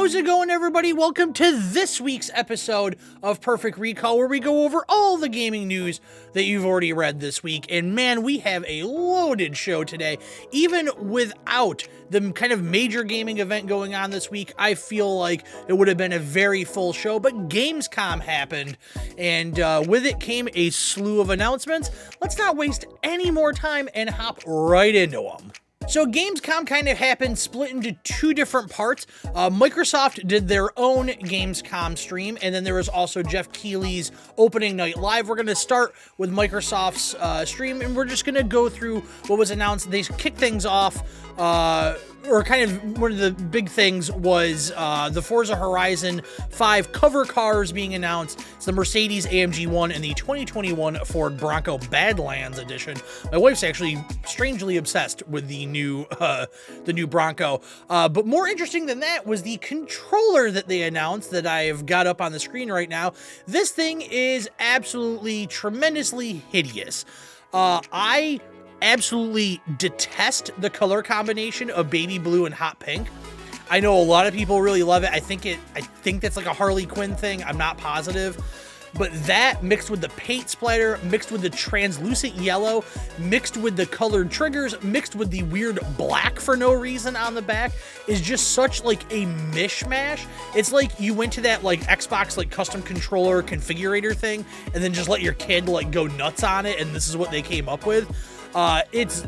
How's it going, everybody? Welcome to this week's episode of Perfect Recall, where we go over all the gaming news that you've already read this week. And man, we have a loaded show today. Even without the kind of major gaming event going on this week, I feel like it would have been a very full show. But Gamescom happened, and with it came a slew of announcements. Let's not waste any more time and hop right into them. So Gamescom kind of happened split into two different parts. Microsoft did their own Gamescom stream, and then there was also Jeff Keighley's opening night live. We're going to start with Microsoft's stream, and we're just going to go through what was announced. They kicked things off, or kind of one of the big things was the Forza Horizon 5 cover cars being announced. It's the Mercedes AMG 1 and the 2021 Ford Bronco Badlands edition. My wife's actually strangely obsessed with the new Bronco. But more interesting than that was the controller that they announced that I've got up on the screen right now. This thing is absolutely tremendously hideous. I absolutely detest the color combination of baby blue and hot pink. I know a lot of people really love it. I think that's like a Harley Quinn thing. I'm not positive. But that mixed with the paint splatter, mixed with the translucent yellow, mixed with the colored triggers, mixed with the weird black for no reason on the back is just such like a mishmash. It's like you went to that like Xbox like custom controller configurator thing and then just let your kid like go nuts on it, and this is what they came up with. It's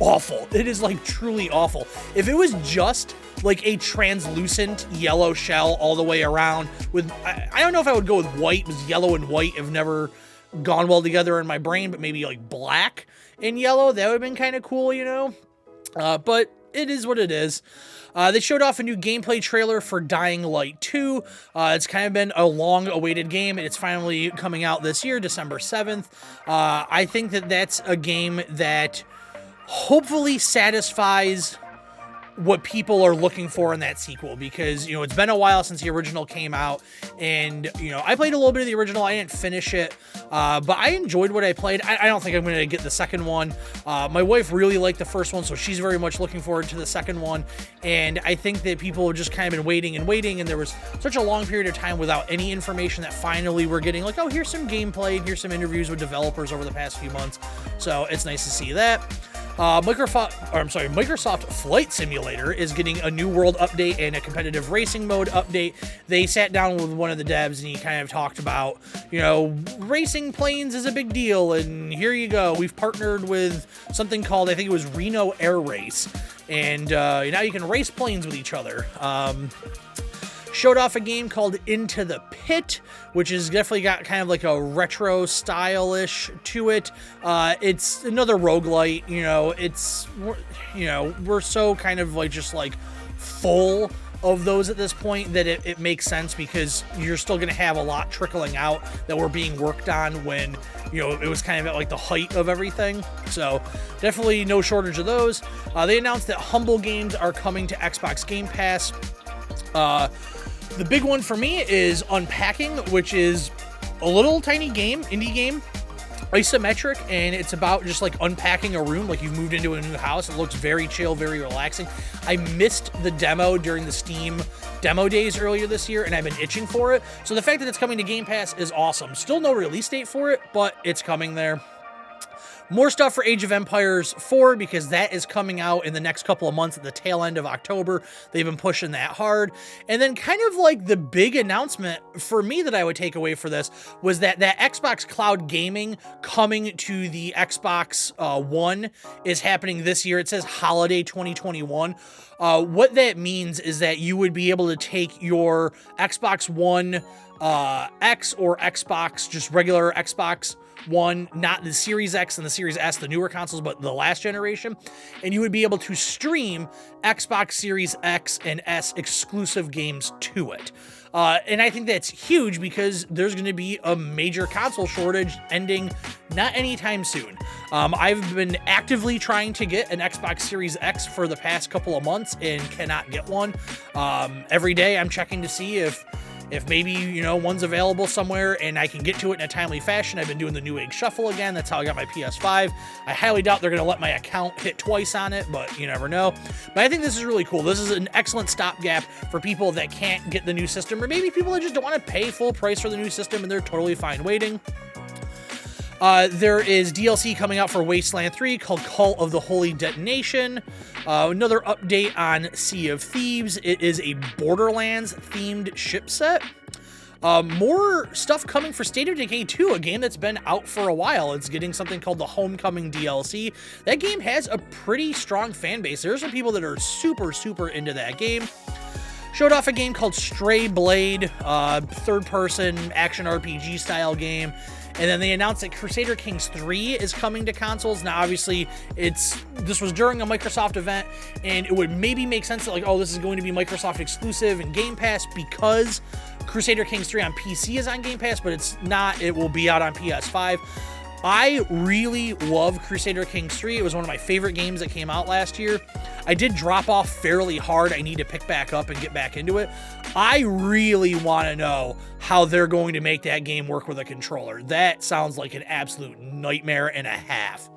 awful. It is like truly awful. If it was just like a translucent yellow shell all the way around with, I don't know if I would go with white, because yellow and white have never gone well together in my brain, but maybe like black and yellow, that would have been kind of cool, you know? But it is what it is. They showed off a new gameplay trailer for Dying Light 2. It's kind of been a long-awaited game, and it's finally coming out this year, December 7th. I think that that's a game that hopefully satisfies what people are looking for in that sequel, because, you know, it's been a while since the original came out, and, you know, I played a little bit of the original. I didn't finish it, but I enjoyed what I played. I don't think I'm going to get the second one. My wife really liked the first one, so she's very much looking forward to the second one, and I think that people have just kind of been waiting, and there was such a long period of time without any information that finally we're getting, like, oh, here's some gameplay, here's some interviews with developers over the past few months, so it's nice to see that. Microsoft Flight Simulator is getting a new world update and a competitive racing mode update. They sat down with one of the devs and he kind of talked about, you know, racing planes is a big deal, and here you go. We've partnered with something called, I think it was Reno Air Race, and now you can race planes with each other. Showed off a game called Into the Pit, which has definitely got kind of like a retro stylish to it. It's another roguelite, you know, we're so kind of like just like full of those at this point that it makes sense, because you're still going to have a lot trickling out that were being worked on when, you know, it was kind of at like the height of everything. So definitely no shortage of those. They announced that Humble Games are coming to Xbox Game Pass. The big one for me is Unpacking, which is a little tiny game, indie game, isometric, and it's about just like unpacking a room, like you've moved into a new house. It looks very chill, very relaxing. I missed the demo during the Steam demo days earlier this year, and I've been itching for it. So the fact that it's coming to Game Pass is awesome. Still no release date for it, but it's coming there. More stuff for Age of Empires 4, because that is coming out in the next couple of months at the tail end of October. They've been pushing that hard. And then kind of like the big announcement for me that I would take away for this was that Xbox Cloud Gaming coming to the Xbox One is happening this year. It says holiday 2021. What that means is that you would be able to take your Xbox One X or Xbox, just regular Xbox One, not the Series X and the Series S, the newer consoles, but the last generation, and you would be able to stream Xbox Series X and S exclusive games to it. And I think that's huge, because there's going to be a major console shortage ending not anytime soon. I've been actively trying to get an Xbox Series X for the past couple of months and cannot get one. Every day I'm checking to see if if maybe, you know, one's available somewhere and I can get to it in a timely fashion. I've been doing the New Age Shuffle again. That's how I got my PS5. I highly doubt they're going to let my account hit twice on it, but you never know. But I think this is really cool. This is an excellent stopgap for people that can't get the new system, or maybe people that just don't want to pay full price for the new system and they're totally fine waiting. There is DLC coming out for Wasteland 3 called Cult of the Holy Detonation. Another update on Sea of Thieves. It is a Borderlands-themed ship set. More stuff coming for State of Decay 2, a game that's been out for a while. It's getting something called the Homecoming DLC. That game has a pretty strong fan base. There's some people that are super, super into that game. Showed off a game called Stray Blade, third-person action RPG style game. And then they announced that Crusader Kings 3 is coming to consoles. Now, obviously, this was during a Microsoft event, and it would maybe make sense that, like, oh, this is going to be Microsoft exclusive and Game Pass because Crusader Kings 3 on PC is on Game Pass, but it's not. It will be out on PS5. I really love Crusader Kings 3. It was one of my favorite games that came out last year. I did drop off fairly hard. I need to pick back up and get back into it. I really want to know how they're going to make that game work with a controller. That sounds like an absolute nightmare and a half.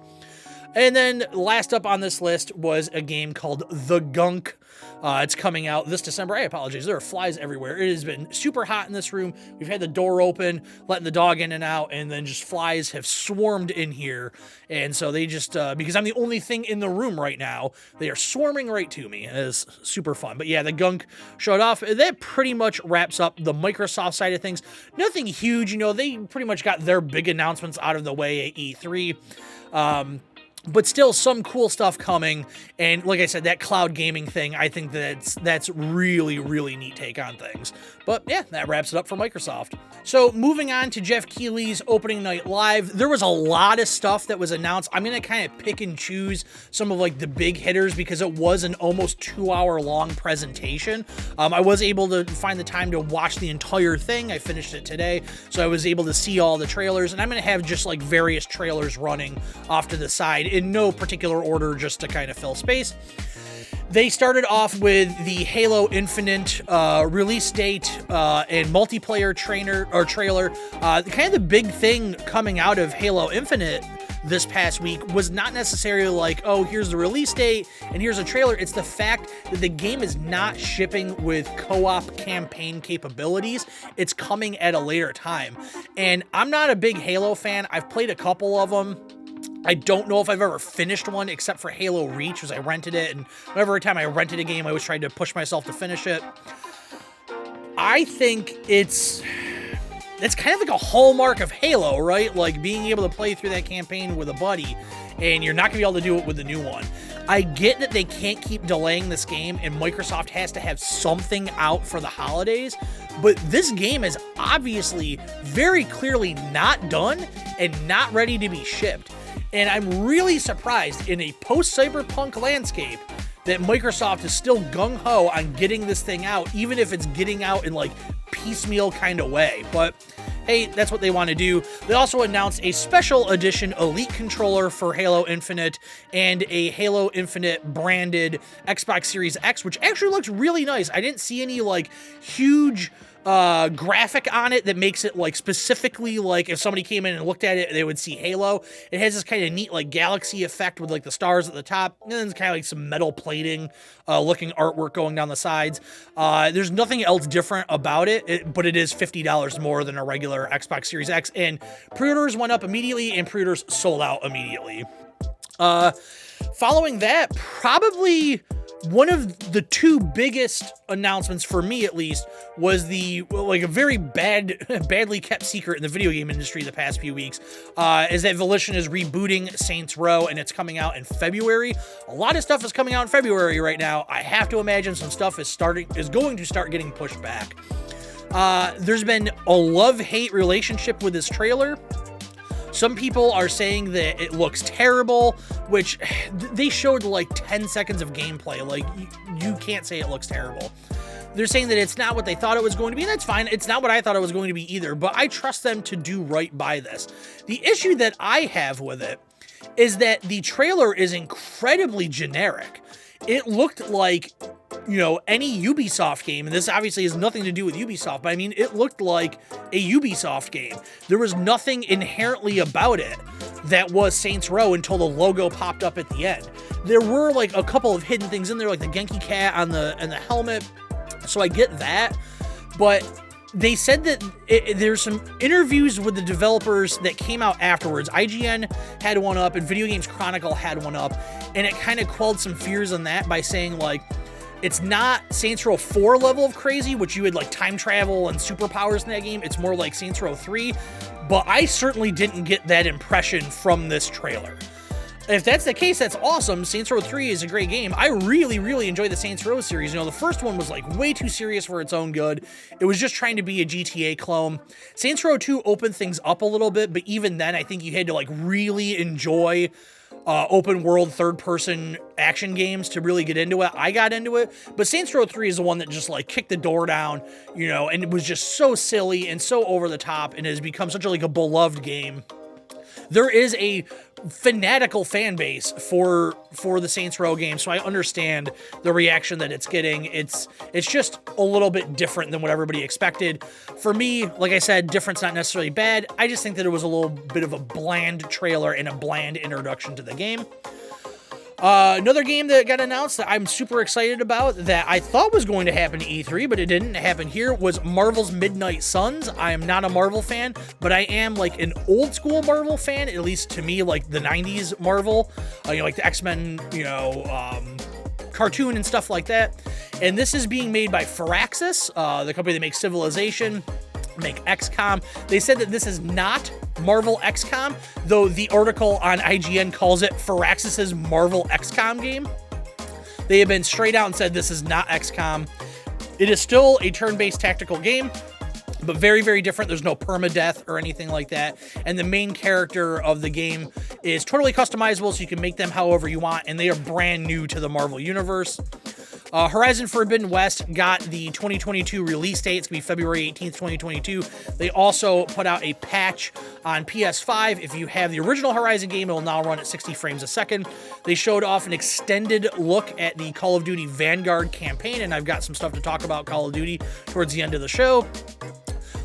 And then last up on this list was a game called The Gunk. It's coming out this December. I apologize. There are flies everywhere. It has been super hot in this room. We've had the door open, letting the dog in and out, and then just flies have swarmed in here. And so they just, because I'm the only thing in the room right now, they are swarming right to me. It is super fun. But yeah, The Gunk showed off. That pretty much wraps up the Microsoft side of things. Nothing huge. You know, they pretty much got their big announcements out of the way at E3. But still some cool stuff coming. And like I said, that cloud gaming thing, I think that's really, really neat take on things. But yeah, that wraps it up for Microsoft. So moving on to Jeff Keighley's opening night live, there was a lot of stuff that was announced. I'm going to kind of pick and choose some of like the big hitters because it was an almost 2-hour long presentation. I was able to find the time to watch the entire thing. I finished it today, so I was able to see all the trailers, and I'm going to have just like various trailers running off to the side in no particular order just to kind of fill space. They started off with the Halo Infinite release date and multiplayer trailer. Kind of the big thing coming out of Halo Infinite this past week was not necessarily like, oh, here's the release date and here's a trailer. It's the fact that the game is not shipping with co-op campaign capabilities. It's coming at a later time. And I'm not a big Halo fan. I've played a couple of them. I don't know if I've ever finished one except for Halo Reach, because I rented it, and every time I rented a game, I always tried to push myself to finish it. I think it's kind of like a hallmark of Halo, right? Like being able to play through that campaign with a buddy, and you're not going to be able to do it with the new one. I get that they can't keep delaying this game, and Microsoft has to have something out for the holidays, but this game is obviously very clearly not done and not ready to be shipped. And I'm really surprised in a post-cyberpunk landscape that Microsoft is still gung-ho on getting this thing out, even if it's getting out in like piecemeal kind of way. But hey, that's what they want to do. They also announced a special edition Elite controller for Halo Infinite and a Halo Infinite branded Xbox Series X, which actually looks really nice. I didn't see any like huge graphic on it that makes it like specifically like if somebody came in and looked at it, they would see Halo. It has this kind of neat like galaxy effect with like the stars at the top, and then it's kind of like some metal plating looking artwork going down the sides. There's nothing else different about it, but it is $50 more than a regular Xbox Series X, and pre-orders went up immediately and pre-orders sold out immediately. Following that, probably one of the two biggest announcements for me, at least, was the like a very badly kept secret in the video game industry the past few weeks, is that Volition is rebooting Saints Row, and it's coming out in February. A lot of stuff is coming out in February right now. I have to imagine some stuff is going to start getting pushed back. There's been a love-hate relationship with this trailer. Some people are saying that it looks terrible, which they showed like 10 seconds of gameplay. Like, you can't say it looks terrible. They're saying that it's not what they thought it was going to be, and that's fine. It's not what I thought it was going to be either, but I trust them to do right by this. The issue that I have with it is that the trailer is incredibly generic. it looked like, you know, any Ubisoft game, and this obviously has nothing to do with Ubisoft, but I mean, it looked like a Ubisoft game. There was nothing inherently about it that was Saints Row until the logo popped up at the end. There were like a couple of hidden things in there, like the Genki cat on the helmet, so I get that, but they said that there's some interviews with the developers that came out afterwards. IGN had one up, and Video Games Chronicle had one up, and it kind of quelled some fears on that by saying, like, it's not Saints Row 4 level of crazy, which you had like time travel and superpowers in that game. It's more like Saints Row 3, but I certainly didn't get that impression from this trailer. If that's the case, that's awesome. Saints Row 3 is a great game. I really, really enjoy the Saints Row series. You know, the first one was like way too serious for its own good. It was just trying to be a GTA clone. Saints Row 2 opened things up a little bit, but even then, I think you had to like really enjoy open world third person action games to really get into it. I got into it, but Saints Row 3 is the one that just like kicked the door down, you know, and it was just so silly and so over the top and has become such a beloved game. There is a fanatical fan base for the Saints Row game, so I understand the reaction that it's getting. It's just a little bit different than what everybody expected. For me, like I said, different's not necessarily bad. I just think that it was a little bit of a bland trailer and a bland introduction to the game. Another game that got announced that I'm super excited about that I thought was going to happen at E3, but it didn't happen here, was Marvel's Midnight Suns. I am not a Marvel fan, but I am like an old school Marvel fan, at least to me, like the 90s Marvel, you know, like the X-Men, you know, cartoon and stuff like that. And this is being made by Firaxis, the company that makes Civilization, make XCOM. They said that this is not Marvel XCOM, though the article on IGN calls it Firaxis' Marvel XCOM game. They have been straight out and said this is not XCOM. It is still a turn-based tactical game, but very, very different. There's no permadeath or anything like that. And the main character of the game is totally customizable, so you can make them however you want, and they are brand new to the Marvel Universe. Horizon Forbidden West got the 2022 release date. It's going to be February 18th, 2022. They also put out a patch on PS5. If you have the original Horizon game, it will now run at 60 frames a second. They showed off an extended look at the Call of Duty Vanguard campaign, and I've got some stuff to talk about Call of Duty towards the end of the show.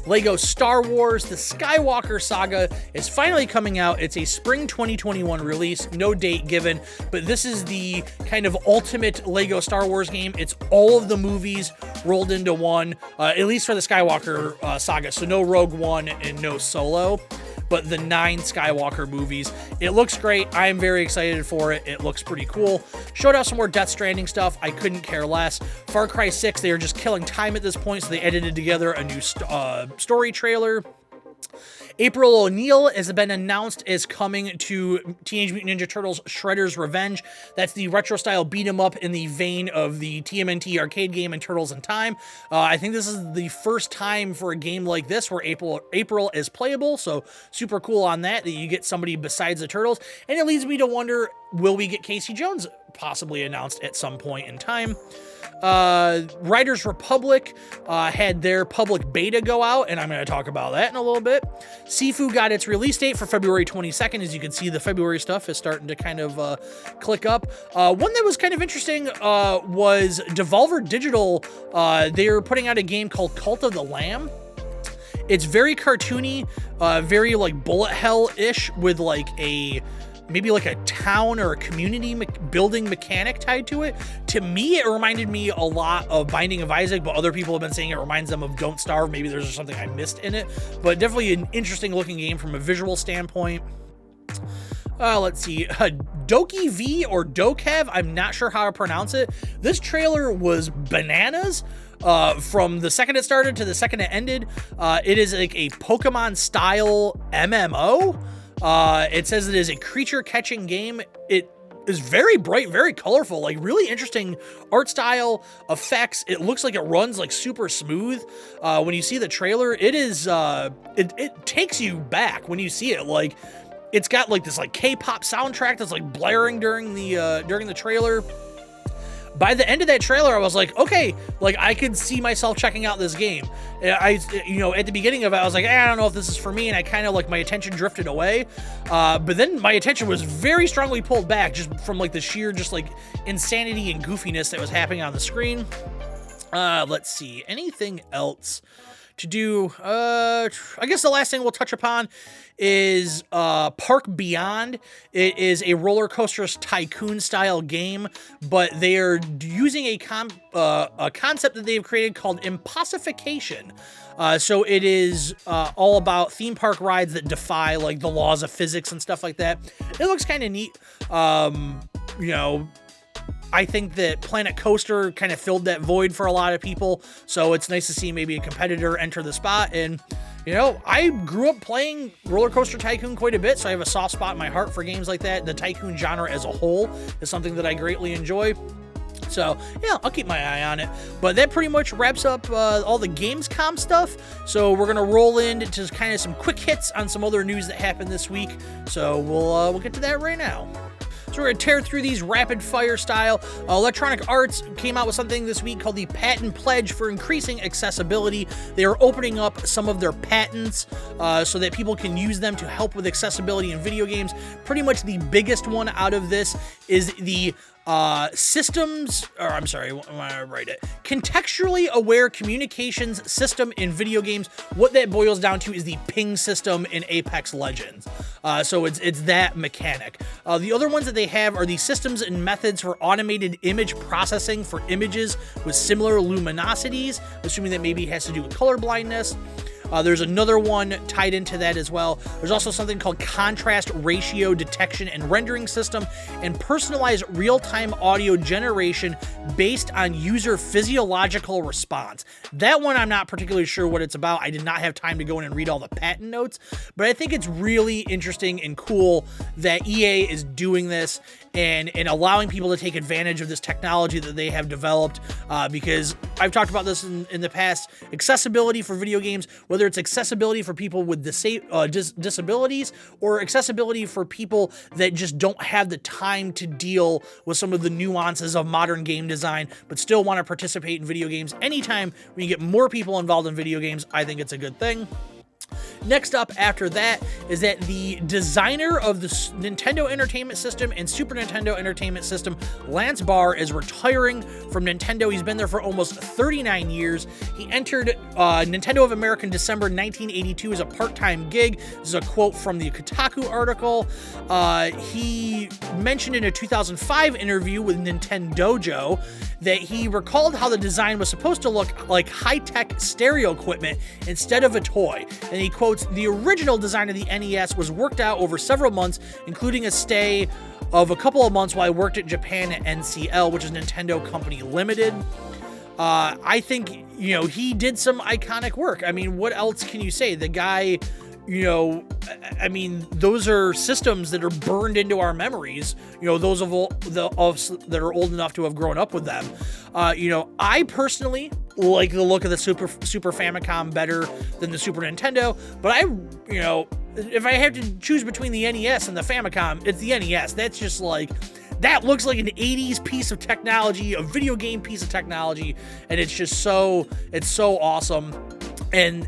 Lego Star Wars, the Skywalker Saga is finally coming out. It's a spring 2021 release, no date given, but this is the kind of ultimate Lego Star Wars game. It's all of the movies rolled into one, at least for the Skywalker Saga. So no Rogue One and no Solo, but the 9 Skywalker movies. It looks great. I am very excited for it. It looks pretty cool. Showed off some more Death Stranding stuff. I couldn't care less. Far Cry 6, they are just killing time at this point, so they edited together a new story trailer. April O'Neil has been announced as coming to Teenage Mutant Ninja Turtles Shredder's Revenge. That's the retro-style beat-em-up in the vein of the TMNT arcade game and Turtles in Time. I think this is the first time for a game like this where April is playable, so super cool on that you get somebody besides the Turtles. And it leads me to wonder, will we get Casey Jones possibly announced at some point in time? Riders Republic had their public beta go out, and I'm going to talk about that in a little bit. Sifu got its release date for February 22nd. As you can see, the February stuff is starting to kind of click up. One that was kind of interesting was Devolver Digital. They're putting out a game called Cult of the Lamb. It's very cartoony, very like bullet hell-ish with like maybe like a town or a community building mechanic tied to it. To me, it reminded me a lot of Binding of Isaac, but other people have been saying it reminds them of Don't Starve. Maybe there's something I missed in it, but definitely an interesting looking game from a visual standpoint. Let's see, Doki V or Dokev, I'm not sure how to pronounce it. This trailer was bananas. From the second it started to the second it ended. It is like a Pokemon style MMO. It says it is a creature catching game. It is very bright, very colorful, like really interesting art style, effects. It looks like it runs like super smooth. When you see the trailer, it is, it takes you back when you see it. Like it's got like this like K-pop soundtrack that's like blaring during the trailer. by the end of that trailer, I was like, okay, like I could see myself checking out this game. At the beginning of it, I was like, I don't know if this is for me, and I kind of like my attention drifted away. But then my attention was very strongly pulled back just from like the sheer just like insanity and goofiness that was happening on the screen. Let's see, anything else to do? I guess the last thing we'll touch upon is Park Beyond. It is a roller coaster tycoon style game, but they are using a concept that they've created called impossification. So it is all about theme park rides that defy like the laws of physics and stuff like that. It looks kind of neat. I think that Planet Coaster kind of filled that void for a lot of people, so it's nice to see maybe a competitor enter the spot. And I grew up playing Roller Coaster Tycoon quite a bit, so I have a soft spot in my heart for games like that. The tycoon genre as a whole is something that I greatly enjoy. So, yeah, I'll keep my eye on it. But that pretty much wraps up all the Gamescom stuff. So we're going to roll into kind of some quick hits on some other news that happened this week. So we'll get to that right now. So we're going to tear through these rapid fire style. Electronic Arts came out with something this week called the Patent Pledge for Increasing Accessibility. They are opening up some of their patents so that people can use them to help with accessibility in video games. Pretty much the biggest one out of this is the contextually aware communications system in video games. What that boils down to is the ping system in Apex Legends. So it's that mechanic. The other ones that they have are the systems and methods for automated image processing for images with similar luminosities, assuming that maybe it has to do with color blindness. There's another one tied into that as well. There's also something called contrast ratio detection and rendering system and personalized real-time audio generation based on user physiological response. That one I'm not particularly sure what it's about. I did not have time to go in and read all the patent notes, but I think it's really interesting and cool that EA is doing this and allowing people to take advantage of this technology that they have developed, because I've talked about this in the past. Accessibility for video games, whether it's accessibility for people with disabilities or accessibility for people that just don't have the time to deal with some of the nuances of modern game design, but still want to participate in video games. Anytime we can get more people involved in video games, I think it's a good thing. Next up after that is that the designer of the Nintendo Entertainment System and Super Nintendo Entertainment System, Lance Barr, is retiring from Nintendo. He's been there for almost 39 years. He entered Nintendo of America in December 1982 as a part-time gig. This is a quote from the Kotaku article. He mentioned in a 2005 interview with Nintendojo that he recalled how the design was supposed to look like high-tech stereo equipment instead of a toy. And he quotes, "The original design of the NES was worked out over several months, including a stay of a couple of months while I worked at Japan at NCL, which is Nintendo Company Limited." I think, he did some iconic work. I mean, what else can you say? The guy, those are systems that are burned into our memories, those of us that are old enough to have grown up with them. I personally like the look of the Super Famicom better than the Super Nintendo, but if I have to choose between the NES and the Famicom, it's the NES. That's just like, that looks like an 80s piece of technology, a video game piece of technology, and it's so awesome. And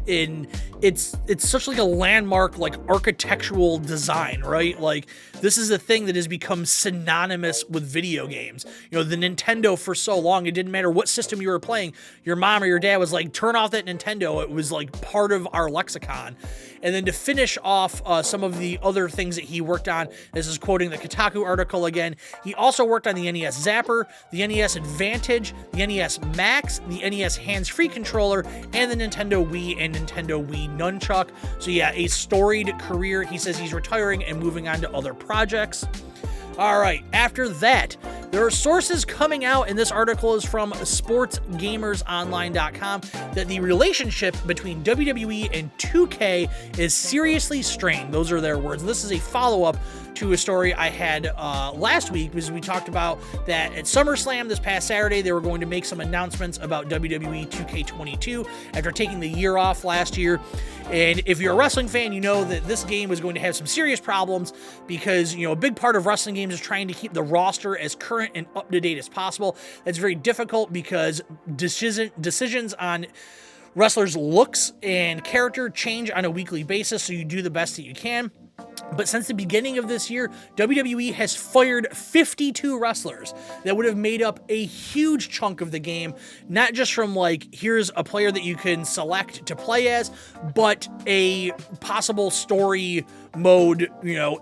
it's such like a landmark, like architectural design, right? Like, this is a thing that has become synonymous with video games. The Nintendo, for so long, it didn't matter what system you were playing. Your mom or your dad was like, turn off that Nintendo. It was like part of our lexicon. And then to finish off some of the other things that he worked on, this is quoting the Kotaku article again, he also worked on the NES Zapper, the NES Advantage, the NES Max, the NES hands-free controller, and the Nintendo Wii and Nintendo Wii Nunchuck. So yeah, a storied career. He says he's retiring and moving on to other projects. All right, after that, there are sources coming out, and this article is from sportsgamersonline.com, that the relationship between WWE and 2K is seriously strained. Those are their words. This is a follow-up to a story I had last week, because we talked about that at SummerSlam this past Saturday, they were going to make some announcements about WWE 2K22 after taking the year off last year. And if you're a wrestling fan, you know that this game was going to have some serious problems because, a big part of wrestling games is trying to keep the roster as current current and up to date as possible. That's very difficult because decisions on wrestlers' looks and character change on a weekly basis, so you do the best that you can. But since the beginning of this year, WWE has fired 52 wrestlers that would have made up a huge chunk of the game, not just from like, here's a player that you can select to play as, but a possible story mode,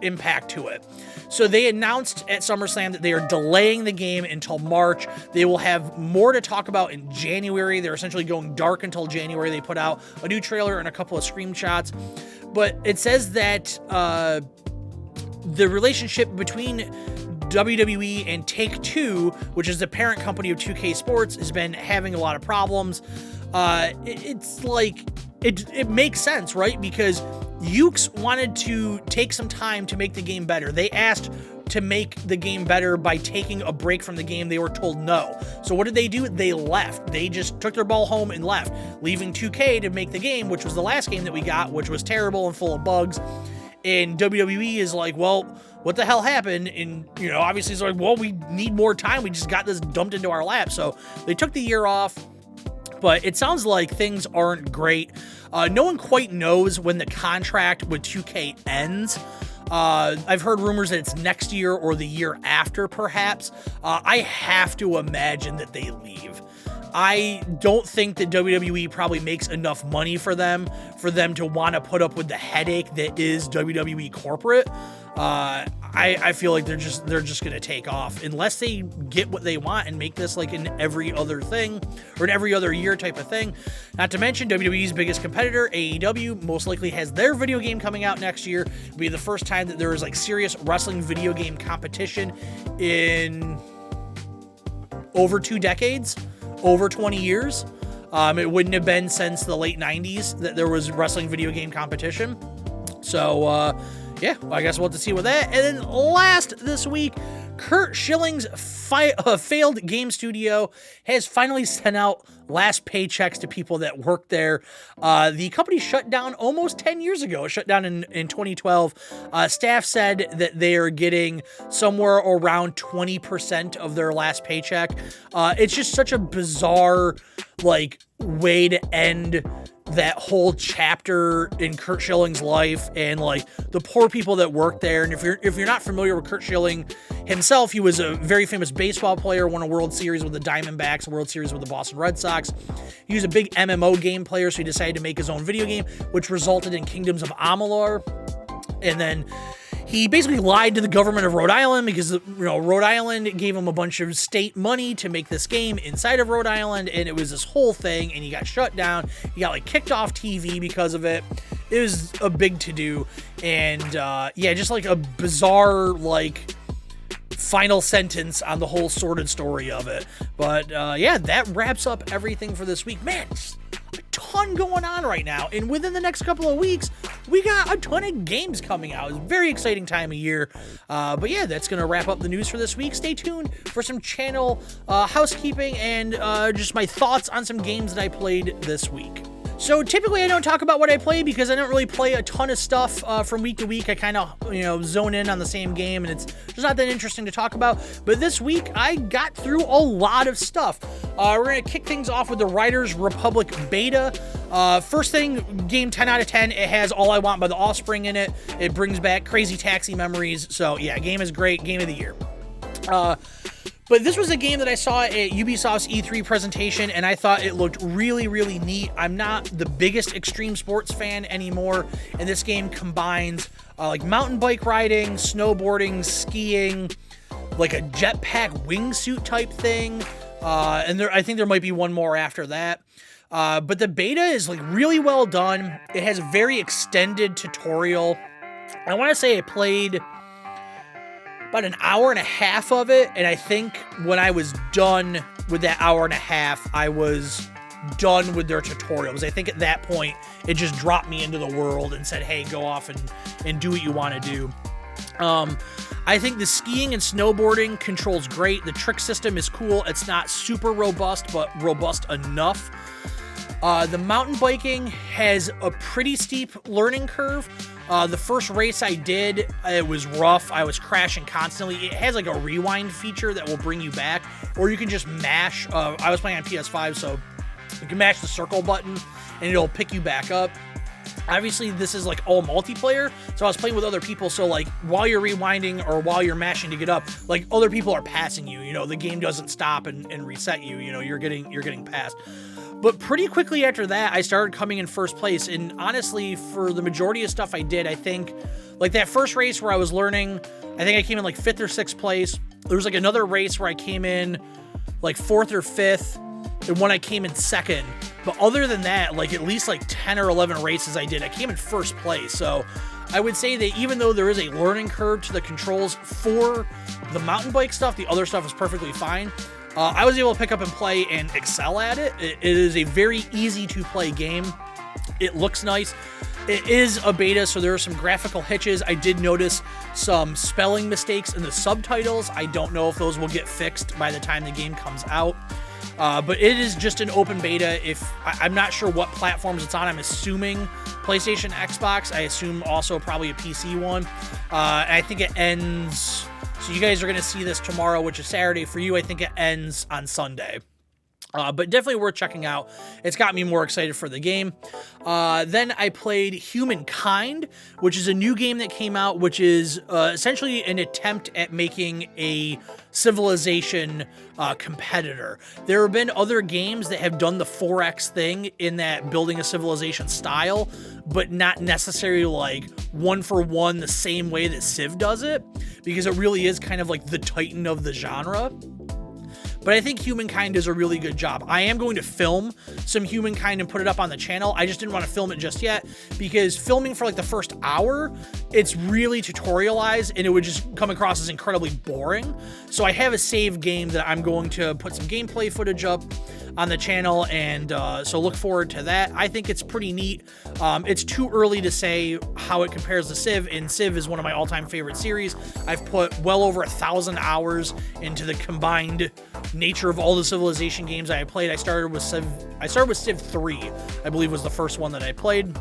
impact to it. So they announced at SummerSlam that they are delaying the game until March. They will have more to talk about in January. They're essentially going dark until January. They put out a new trailer and a couple of screenshots. But it says that the relationship between WWE and Take-Two, which is the parent company of 2K Sports, has been having a lot of problems. It's like, it makes sense, right? Because Yuke's wanted to take some time to make the game better. They asked to make the game better by taking a break from the game. They were told no. So what did they do? They left. They just took their ball home and left, leaving 2K to make the game, which was the last game that we got, which was terrible and full of bugs. And WWE is like, well, what the hell happened? And, obviously it's like, well, we need more time. We just got this dumped into our lap. So they took the year off, but it sounds like things aren't great. No one quite knows when the contract with 2K ends. I've heard rumors that it's next year or the year after, perhaps. I have to imagine that they leave. I don't think that WWE probably makes enough money for them to want to put up with the headache that is WWE corporate. I feel like they're just going to take off unless they get what they want and make this like an every other thing or an every other year type of thing. Not to mention WWE's biggest competitor, AEW, most likely has their video game coming out next year. It'll be the first time that there is like serious wrestling video game competition in over 2 decades, over 20 years. It wouldn't have been since the late 90s that there was wrestling video game competition. So, yeah, I guess we'll have to see with that. And then last this week, Curt Schilling's failed game studio has finally sent out last paychecks to people that work there. The company shut down almost 10 years ago. It shut down in 2012. Staff said that they are getting somewhere around 20% of their last paycheck. It's just such a bizarre, way to end that whole chapter in Curt Schilling's life and the poor people that work there. And if you're not familiar with Curt Schilling himself, he was a very famous baseball player, won a World Series with the Diamondbacks, a World Series with the Boston Red Sox. He was a big MMO game player, so he decided to make his own video game, which resulted in Kingdoms of Amalur. And then he basically lied to the government of Rhode Island because, Rhode Island gave him a bunch of state money to make this game inside of Rhode Island, and it was this whole thing, and he got shut down. He got, kicked off TV because of it. It was a big to-do, and, just, a bizarre, final sentence on the whole sordid story of it. But, that wraps up everything for this week. Man, a ton going on right now, and within the next couple of weeks we got a ton of games coming out. It's a very exciting time of year. But yeah, that's gonna wrap up the news for this week. Stay tuned for some channel housekeeping and just my thoughts on some games that I played this week. So typically I don't talk about what I play because I don't really play a ton of stuff from week to week. I kind of, zone in on the same game, and it's just not that interesting to talk about. But this week I got through a lot of stuff. We're going to kick things off with the Riders Republic beta. First thing, game 10 out of 10. It has All I Want by The Offspring in it. It brings back Crazy Taxi memories. So yeah, game is great. Game of the year. But this was a game that I saw at Ubisoft's E3 presentation, and I thought it looked really, really neat. I'm not the biggest extreme sports fan anymore, and this game combines mountain bike riding, snowboarding, skiing, a jetpack wingsuit type thing, and I think there might be one more after that. But the beta is really well done. It has a very extended tutorial. I want to say I played about an hour and a half of it, and I think when I was done with that hour and a half, I was done with their tutorials. I think at that point, it just dropped me into the world and said, hey, go off and do what you want to do. I think the skiing and snowboarding controls great. The trick system is cool. It's not super robust, but robust enough. The mountain biking has a pretty steep learning curve. The first race I did, it was rough. I was crashing constantly. It has like a rewind feature that will bring you back, or you can just mash. I was playing on PS5, so you can mash the circle button and it'll pick you back up. Obviously, this is like all multiplayer, so I was playing with other people, so like while you're rewinding or while you're mashing to get up, like other people are passing you, the game doesn't stop and reset you, you're getting passed. But pretty quickly after that, I started coming in first place, and honestly, for the majority of stuff I did, I think, like that first race where I was learning, I think I came in like 5th or 6th place. There was like another race where I came in like 4th or 5th, and one I came in 2nd. But other than that, like at least like 10 or 11 races I did, I came in first place. So I would say that even though there is a learning curve to the controls for the mountain bike stuff, the other stuff is perfectly fine. I was able to pick up and play and excel at it. It is a very easy to play game. It looks nice. It is a beta, so there are some graphical hitches. I did notice some spelling mistakes in the subtitles. I don't know if those will get fixed by the time the game comes out. But it is just an open beta. I'm not sure what platforms it's on. I'm assuming PlayStation, Xbox. I assume also probably a PC one. I think it ends... So you guys are going to see this tomorrow, which is Saturday. For you, I think it ends on Sunday. But definitely worth checking out. It's got me more excited for the game. Then I played Humankind, which is a new game that came out, which is essentially an attempt at making a Civilization competitor. There have been other games that have done the 4X thing in that building a Civilization style, but not necessarily like one for one the same way that Civ does it, because it really is kind of like the titan of the genre. But I think Humankind does a really good job. I am going to film some Humankind and put it up on the channel. I just didn't want to film it just yet, because filming for like the first hour, it's really tutorialized and it would just come across as incredibly boring. So I have a saved game that I'm going to put some gameplay footage up on the channel, and so look forward to that. I think it's pretty neat. It's too early to say how it compares to Civ, and Civ is one of my all-time favorite series. I've put well over 1,000 hours into the combined nature of all the Civilization games I played. I started with Civ 3, I believe was the first one that I played.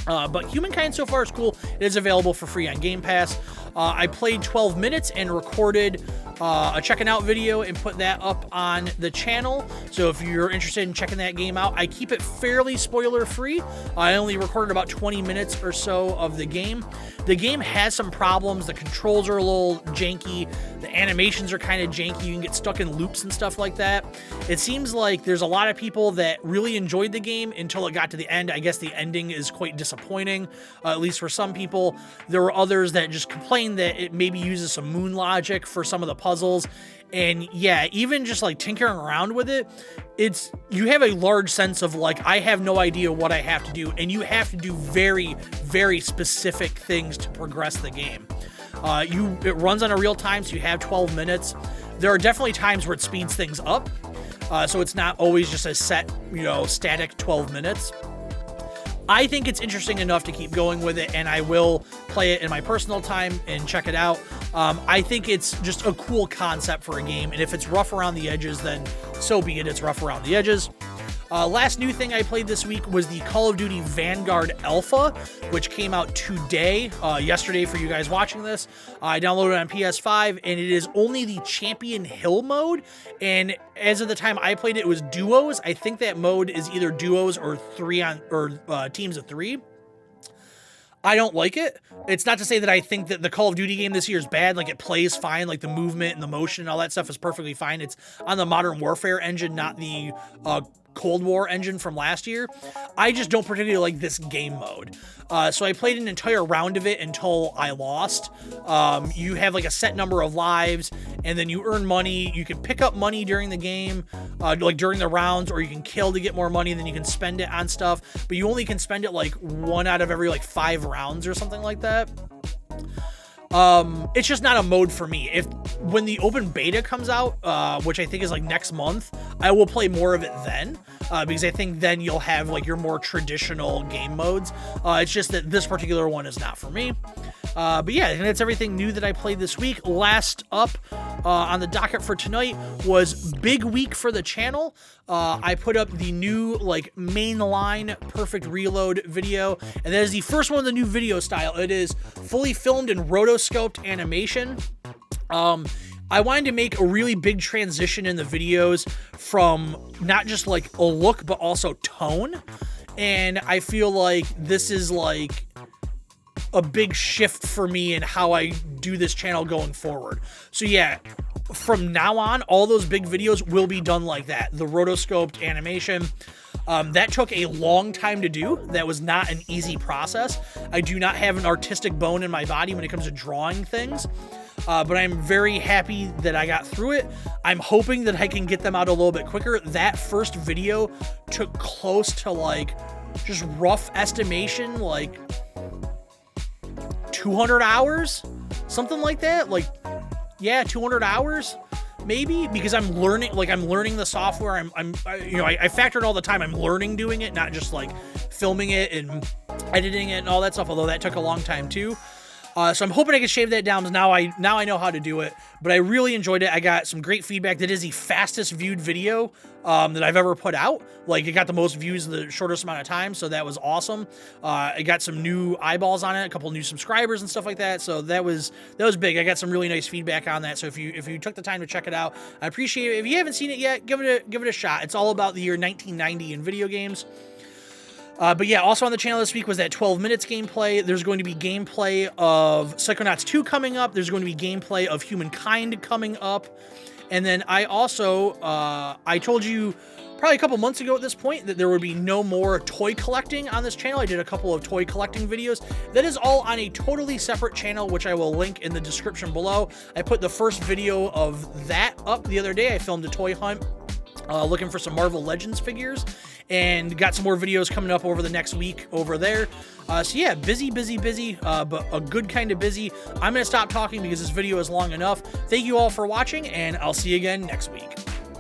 But Humankind so far is cool. It is available for free on Game Pass. I played 12 minutes and recorded a checking out video and put that up on the channel. So if you're interested in checking that game out, I keep it fairly spoiler free. I only recorded about 20 minutes or so of the game. The game has some problems. The controls are a little janky. The animations are kind of janky. You can get stuck in loops and stuff like that. It seems like there's a lot of people that really enjoyed the game until it got to the end. I guess the ending is quite disappointing, at least for some people. There were others that just complained that it maybe uses some moon logic for some of the puzzles. And yeah, even just like tinkering around with it, you have a large sense of like, I have no idea what I have to do, and you have to do very, very specific things to progress the game. It runs on a real time, so you have 12 minutes. There are definitely times where it speeds things up, so it's not always just a set, static 12 minutes. I think it's interesting enough to keep going with it, and I will play it in my personal time and check it out. I think it's just a cool concept for a game, and if it's rough around the edges, then so be it, it's rough around the edges. Last new thing I played this week was the Call of Duty Vanguard Alpha, which came out today, yesterday for you guys watching this. I downloaded it on PS5, and it is only the Champion Hill mode, and as of the time I played it, it was duos. I think that mode is either duos or teams of 3. I don't like it. It's not to say that I think that the Call of Duty game this year is bad. Like, it plays fine. Like, the movement and the motion and all that stuff is perfectly fine. It's on the Modern Warfare engine, not the Cold War engine from last year. I just don't particularly like this game mode. So I played an entire round of it until I lost. You have like a set number of lives, and then you earn money. You can pick up money during the game, like during the rounds, or you can kill to get more money, and then you can spend it on stuff. But you only can spend it like 1 out of every like 5 rounds or something like that. It's just not a mode for me. When the open beta comes out, which I think is like next month, I will play more of it then, because I think then you'll have like your more traditional game modes. It's just that this particular one is not for me. But yeah, and that's everything new that I played this week. Last up on the docket for tonight was big week for the channel. I put up the new like mainline Perfect Reload video, and that is the first one of the new video style. It is fully filmed in rotoscoped animation. I wanted to make a really big transition in the videos from not just like a look, but also tone. And I feel like this is like a big shift for me in how I do this channel going forward. So yeah, from now on, all those big videos will be done like that. The rotoscoped animation. That took a long time to do. That was not an easy process. I do not have an artistic bone in my body when it comes to drawing things. But I'm very happy that I got through it. I'm hoping that I can get them out a little bit quicker. That first video took close to like, just rough estimation, like 200 hours, something like that. Like, yeah, 200 hours maybe, because I'm learning the software. I factor it all the time. I'm learning doing it, not just like filming it and editing it and all that stuff, although that took a long time too. So I'm hoping I can shave that down, because now I know how to do it. But I really enjoyed it. I got some great feedback. That is the fastest viewed video that I've ever put out. Like, it got the most views in the shortest amount of time, so that was awesome. I got some new eyeballs on it, a couple new subscribers and stuff like that. So that was big. I got some really nice feedback on that. So if you took the time to check it out, I appreciate it. If you haven't seen it yet, give it a shot. It's all about the year 1990 in video games. But yeah, also on the channel this week was that 12 minutes gameplay. There's going to be gameplay of Psychonauts 2 coming up. There's going to be gameplay of Humankind coming up. And then I also, I told you probably a couple months ago at this point that there would be no more toy collecting on this channel. I did a couple of toy collecting videos. That is all on a totally separate channel, which I will link in the description below. I put the first video of that up the other day. I filmed a toy hunt. Looking for some Marvel Legends figures, and got some more videos coming up over the next week over there. So yeah, busy, but a good kind of busy. I'm going to stop talking because this video is long enough. Thank you all for watching, and I'll see you again next week.